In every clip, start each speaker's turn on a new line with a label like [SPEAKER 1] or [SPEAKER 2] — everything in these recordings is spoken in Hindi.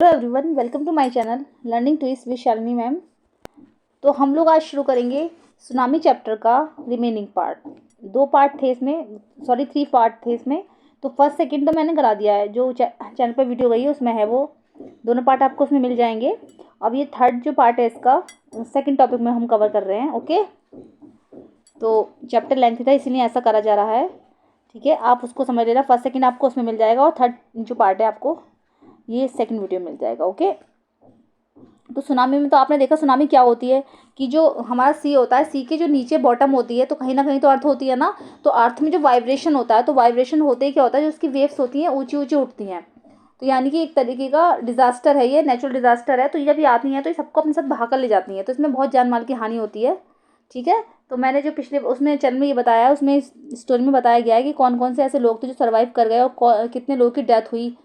[SPEAKER 1] Hello everyone, welcome to my channel learning twist with Shalini ma'am. तो हम लोग आज शुरू करेंगे सुनामी चैप्टर का रिमेनिंग पार्ट। 2 पार्ट थे इसमें, सॉरी 3 पार्ट थे इसमें। तो फर्स्ट सेकंड तो मैंने करा दिया है, जो चैनल पर वीडियो गई है उसमें है, वो दोनों पार्ट आपको उसमें मिल जाएंगे। अब ये थर्ड जो पार्ट है इसका सेकेंड टॉपिक में हम कवर कर रहे हैं। ओके, तो चैप्टर लेंथी था इसीलिए ऐसा करा जा रहा है। ठीक है, आप उसको समझ लेना। फर्स्ट सेकंड आपको उसमें मिल जाएगा और थर्ड जो पार्ट है आपको ये सेकंड वीडियो मिल जाएगा। ओके, तो सुनामी में तो आपने देखा सुनामी क्या होती है कि जो हमारा सी होता है, सी के जो नीचे बॉटम होती है, तो कहीं ना कहीं तो अर्थ होती है ना। तो अर्थ में जो वाइब्रेशन होता है, तो वाइब्रेशन होते ही क्या होता है, जो उसकी वेव्स होती हैं ऊंची ऊंची उठती हैं। तो यानी कि एक तरीके का डिजास्टर है, ये नेचुरल डिजास्टर है। तो ये जब ये आती हैं तो ये सबको अपने साथ बहा कर ले जाती हैं, तो इसमें बहुत जान माल की हानि होती है। ठीक है, तो मैंने जो पिछले उसमें चैनल में ये बताया है, उसमें स्टोरी में बताया गया है कि कौन कौन से ऐसे लोग थे जो सर्वाइव कर गए और कितने लोगों की डेथ हुई,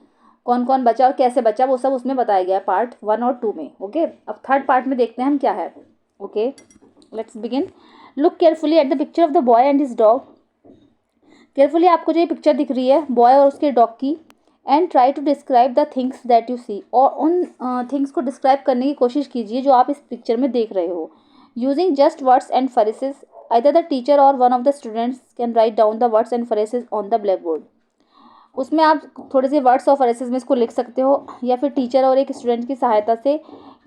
[SPEAKER 1] कौन कौन बचा और कैसे बचा, वो सब उसमें बताया गया है पार्ट 1 और 2 में। ओके, अब थर्ड पार्ट में देखते हैं हम क्या है। Okay, let's begin. Look carefully at the picture of the boy and his dog. Carefully आपको जो ये पिक्चर दिख रही है बॉय और उसके डॉग की, and try to describe the things that you see, और उन थिंग्स को डिस्क्राइब करने की कोशिश कीजिए जो आप इस पिक्चर में देख रहे हो, using just words and phrases. Either the teacher or one of the students can write down the words and phrases on the blackboard. उसमें आप थोड़े से वर्ड्स और फ्रेसेस में इसको लिख सकते हो, या फिर टीचर और एक स्टूडेंट की सहायता से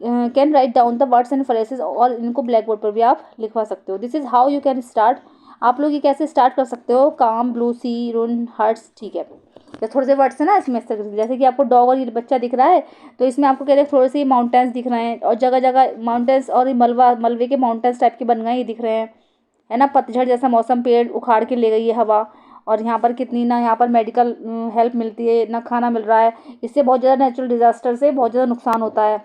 [SPEAKER 1] can write down the words and phrases, और इनको ब्लैक बोर्ड पर भी आप लिखवा सकते हो। This is how you can start. आप लोग ये कैसे स्टार्ट कर सकते हो, काम, ब्लू सी, रून, हर्ट्स। ठीक है, तो थोड़े से वर्ड्स है ना इसमें, जैसे कि आपको डॉग और ये बच्चा दिख रहा है, तो इसमें आपको कहते हैं थोड़े से माउंटेन्स दिख रहे हैं, और जगह जगह माउंटेन्स और मलबे के माउंटेन्स टाइप के बन गए, ये दिख रहे हैं, है ना। पतझड़ जैसा मौसम, पेड़ उखाड़ के ले गई है हवा, और यहाँ पर कितनी ना, यहाँ पर मेडिकल हेल्प मिलती है ना, खाना मिल रहा है। इससे बहुत ज़्यादा नेचुरल डिजास्टर से बहुत ज़्यादा नुकसान होता है।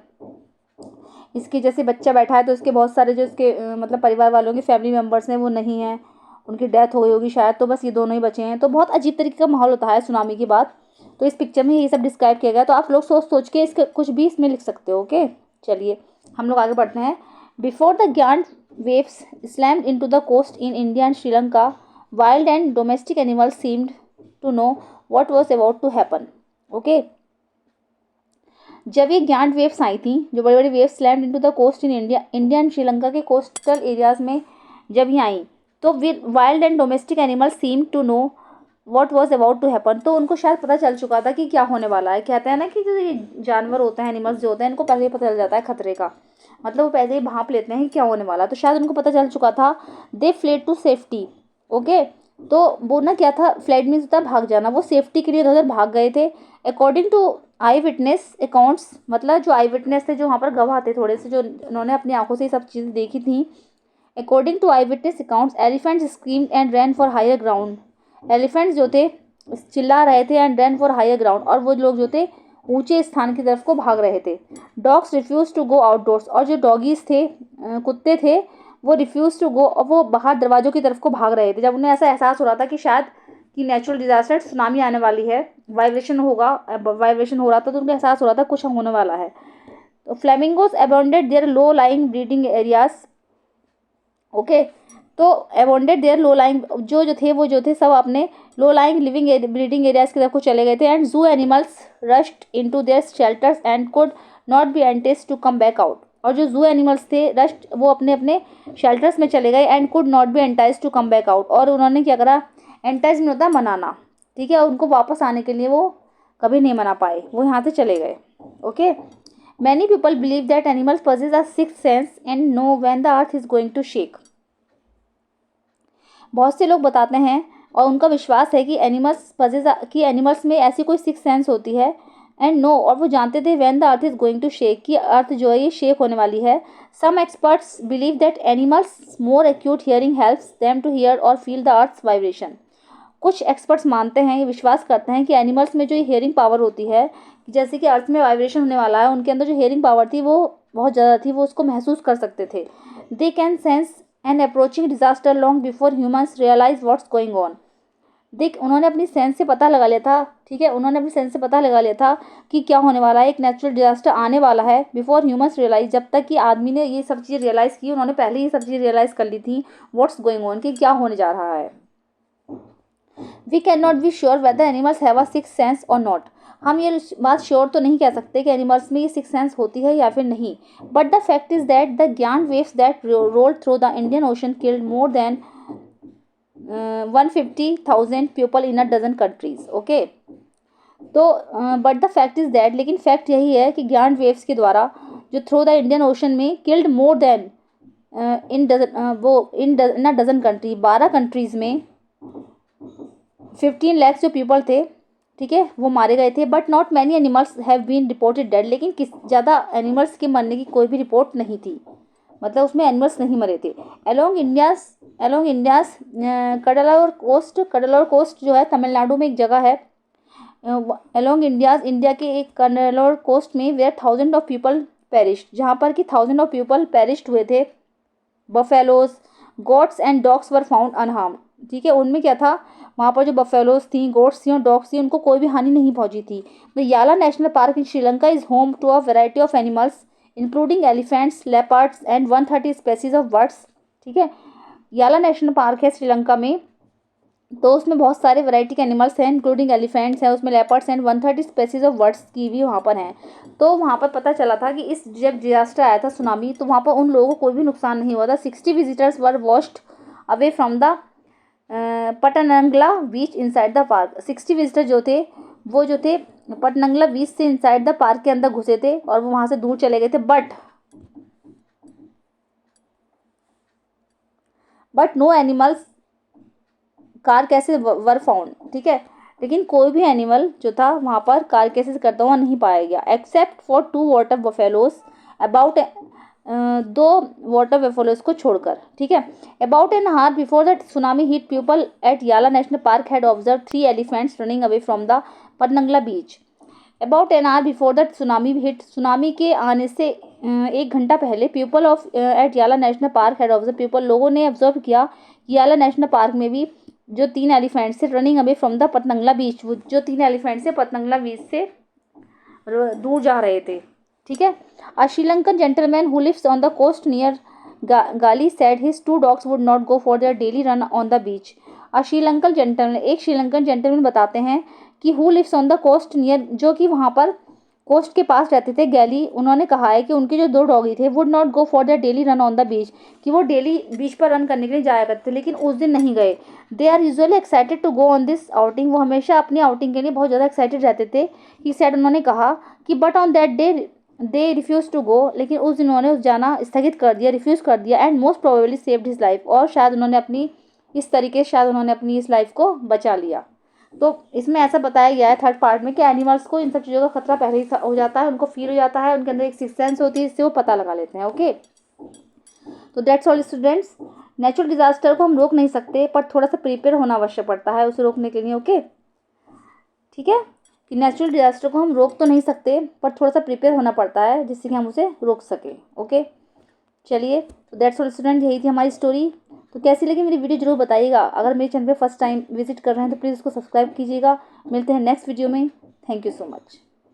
[SPEAKER 1] इसके जैसे बच्चा बैठा है तो इसके बहुत सारे जो इसके मतलब परिवार वालों के फैमिली मेम्बर्स हैं वो नहीं हैं, उनकी डेथ हो गई होगी शायद, तो बस ये दोनों ही बचे हैं। तो बहुत अजीब तरीके का माहौल होता है सुनामी के बाद। तो इस पिक्चर में ये सब डिस्क्राइब किया गया, तो आप लोग सोच सोच के इसके कुछ भी इसमें लिख सकते हो। ओके, चलिए हम लोग आगे बढ़ते हैं। बिफोर द ज्ञान waves slammed into the coast in India and Sri Lanka, wild and domestic animals seemed to know what was about to happen. Okay, जब ये ज्ञान वेव्स आई थी, जो बड़ी बड़ी waves slammed into the coast in India and Sri Lanka के कोस्टल एरियाज में जब ये आई, तो wild and domestic animal seem to know what was about to happen. तो उनको शायद पता चल चुका था कि क्या होने वाला है। कहते हैं ना कि जो ये जानवर होते हैं, एनिमल्स जो होते हैं, इनको पहले ही पता चल जाता है खतरे का, मतलब वो पहले ही भांप लेते हैं कि क्या होने वाला। तो शायद उनको पता चल चुका था। They fled to safety. Okay, तो वो ना क्या था, फ्लाइट मीन्स होता है भाग जाना, वो सेफ्टी के लिए उधर भाग गए थे। According to eye witness accounts, मतलब जो आई विटनेस थे, जो वहाँ पर गवाह थे थोड़े से, जो उन्होंने अपनी आंखों से ये सब चीज़ें देखी थी। According to eye witness accounts, elephants screamed and ran for higher ground. Elephants जो थे चिल्ला रहे थे, and ran for higher ground, और वो लोग जो थे ऊंचे स्थान की तरफ को भाग रहे थे। Dogs refuse to go outdoors, और जो डॉगीज थे, कुत्ते थे, वो रिफ्यूज टू गो, और वो बाहर दरवाजों की तरफ को भाग रहे थे। जब उन्हें ऐसा एहसास हो रहा था कि शायद कि नेचुरल डिजास्टर सुनामी आने वाली है, वाइब्रेशन होगा, वाइब्रेशन हो रहा था, तो उनको एहसास हो रहा था कुछ होने वाला है। तो flamingos abandoned their low lying breeding areas. Okay, तो अबॉन्डेड देयर लो लाइंग, जो थे सब अपने low lying living breeding areas की तरफ को चले गए थे। And zoo animals rushed into their shelters and could not be enticed to come back out. और जो जू एनिमल्स थे रश्ड, वो अपने अपने शेल्टर्स में चले गए, and could not be enticed to come back out, और उन्होंने क्या करा, एंटाइज में होता है मनाना, ठीक है, और उनको वापस आने के लिए वो कभी नहीं मना पाए, वो यहाँ से चले गए। Okay, many people believe that animals possess a sixth sense and know when the earth is going to shake. बहुत से लोग बताते हैं और उनका विश्वास है कि एनिमल्स में ऐसी कोई सिक्स सेंस होती है, एंड नो, और वो जानते थे when the earth is going to shake, कि अर्थ जो है ये शेक होने वाली है। Some experts believe that animals more acute hearing helps them to hear और फील द अर्थ्स वाइब्रेशन। कुछ एक्सपर्ट्स मानते हैं, ये विश्वास करते हैं कि एनिमल्स में जो हियरिंग पावर होती है, जैसे कि अर्थ में वाइब्रेशन होने वाला है, उनके अंदर जो हियरिंग पावर थी वो बहुत ज़्यादा थी, वो उसको महसूस कर सकते थे। They can sense an approaching disaster long before humans realise what's going on. देख, उन्होंने अपनी सेंस से पता लगा लिया था, ठीक है, उन्होंने अपनी सेंस से पता लगा लिया था कि क्या होने वाला है, एक नेचुरल डिजास्टर आने वाला है, बिफोर ह्यूमंस रियलाइज। जब तक कि आदमी ने ये सब चीज़ रियलाइज़ की, उन्होंने पहले ये सब चीज़ रियलाइज़ कर ली थी व्हाट्स गोइंग ऑन, कि क्या होने जा रहा है। We can not be sure whether animals have a six sense और नॉट। हम ये बात श्योर तो नहीं कह सकते कि एनिमल्स में ये सिक्स सेंस होती है या फिर नहीं, but the fact is that the giant waves that rolled through the Indian Ocean killed more than 150,000 people in a dozen countries. Okay, तो but the fact is that, लेकिन फैक्ट यही है कि ज्ञान वेव्स के द्वारा जो थ्रू द इंडियन ओशन में killed more than in a dozen country, 12 countries में 15 लाख जो पीपल थे, ठीक है, वो मारे गए थे। But not many animals have been reported dead, लेकिन ज़्यादा एनिमल्स के मरने की कोई भी रिपोर्ट नहीं थी, मतलब उसमें एनिमल्स नहीं मरे थे। अलोंग इंडियाज कडलोर कोस्ट जो है तमिलनाडु में एक जगह है, अलोंग इंडिया के एक कडलोर कोस्ट में where thousand of people perished, जहाँ पर कि थाउजेंड ऑफ पीपल पेरिश्ड हुए थे। Buffaloes, goats and dogs were found unharmed, ठीक है, उनमें क्या था, वहाँ पर जो बफेलोज थी, गोट्स थी और डॉग्स थी, उनको कोई भी हानि नहीं पहुंची थी। The Yala national park in Sri Lanka is home to a variety of animals including elephants, leopards and 130 species of birds, ठीक है। याला नेशनल पार्क है श्रीलंका में, तो उसमें बहुत सारे वैरायटी के एनिमल्स हैं, इंक्लूडिंग एलिफेंट्स हैं, उसमें leopards and 130 species of birds की भी वहाँ पर हैं। तो वहाँ पर पता चला था कि इस जब डिजास्टर आया था सुनामी, तो वहाँ पर उन लोगों को कोई भी नुकसान नहीं हुआ था। 60 visitors were washed away from the Patanangala beach inside the park. 60 visitor जो थे वो जो थे पटनंगला बीच से इनसाइड द पार्क के अंदर घुसे थे और वो वहाँ से दूर चले गए थे। बट नो एनिमल्स कार कैसे वर फाउंड, ठीक है, लेकिन कोई भी एनिमल जो था वहाँ पर कार कैसे करता हुआ नहीं पाया गया, except for 2 water buffaloes about 2 water buffaloes को छोड़कर, ठीक है। About an hour before the tsunami hit people at Yala national park had observe 3 elephants running away from the Patanangala beach. About an hour before the tsunami hit, tsunami के आने से 1 घंटा पहले people of at Yala national park had observe, people लोगों ने ऑब्जर्व किया कि याला नेशनल पार्क में भी जो 3 एलिफेंट्स से रनिंग अवे फ्रॉम द पतनंगला बीच, वो जो 3 एलिफेंट्स से पतनंगला बीच से दूर जा रहे थे, ठीक है। A Sri Lankan gentleman who lives on the coast near Galle said his 2 dogs would not go for their daily run on the beach. एक श्रीलंकन जेंटलमैन बताते हैं कि who lives on the coast near, जो कि वहाँ पर कोस्ट के पास रहते थे, गैली, उन्होंने कहा है कि उनके जो 2 डॉगी थे would not go for their daily run on the बीच, कि वो डेली बीच पर रन करने के लिए जाया करते थे, लेकिन उस दिन नहीं गए। They are usually excited to go on this outing, वो हमेशा अपनी आउटिंग के लिए बहुत ज़्यादा एक्साइटेड रहते थे। ही सेड, उन्होंने कहा कि but on that day they refuse to go, लेकिन उस दिन उन्होंने जाना स्थगित कर दिया, रिफ्यूज़ कर दिया। And most probably saved his life, और शायद उन्होंने अपनी इस लाइफ को बचा लिया। तो इसमें ऐसा बताया गया है 3rd पार्ट में कि एनिमल्स को इन सब चीज़ों का खतरा पहले ही हो जाता है, उनको फील हो जाता है, उनके अंदर एक सिक्स सेंस होती है, इससे वो पता लगा लेते हैं। ओके, तो that's all students. Natural disaster को हम रोक नहीं सकते, पर थोड़ा सा प्रिपेयर होना अवश्य पड़ता है उसे रोकने के लिए। ओके, ठीक है, कि नेचुरल डिजास्टर को हम रोक तो नहीं सकते, पर थोड़ा सा प्रिपेयर होना पड़ता है जिससे कि हम उसे रोक सकें। ओके, चलिए, तो दैट्स ऑल स्टूडेंट, यही थी हमारी स्टोरी। तो कैसी लगी मेरी वीडियो जरूर बताइएगा। अगर मेरे चैनल पे फर्स्ट टाइम विजिट कर रहे हैं तो प्लीज़ उसको सब्सक्राइब कीजिएगा। मिलते हैं नेक्स्ट वीडियो में। Thank you so much.